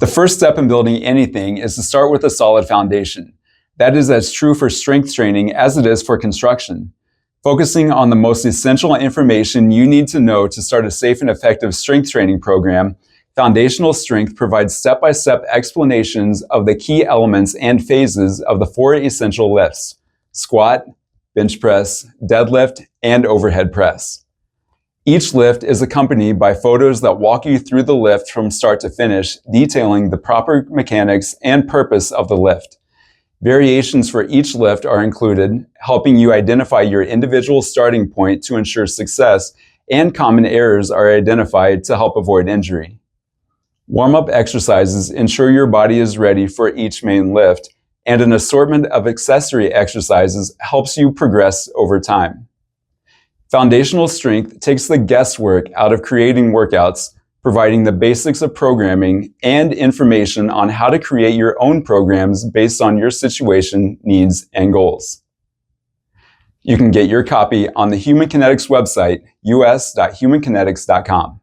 The first step in building anything is to start with a solid foundation. That is as true for strength training as it is for construction. Focusing on the most essential information you need to know to start a safe and effective strength training program, Foundational Strength provides step-by-step explanations of the key elements and phases of the 4 essential lifts: squat, bench press, deadlift, and overhead press. Each lift is accompanied by photos that walk you through the lift from start to finish, detailing the proper mechanics and purpose of the lift. Variations for each lift are included, helping you identify your individual starting point to ensure success, and common errors are identified to help avoid injury. Warm-up exercises ensure your body is ready for each main lift, and an assortment of accessory exercises helps you progress over time. Foundational Strength takes the guesswork out of creating workouts, providing the basics of programming and information on how to create your own programs based on your situation, needs, and goals. You can get your copy on the Human Kinetics website, us.humankinetics.com.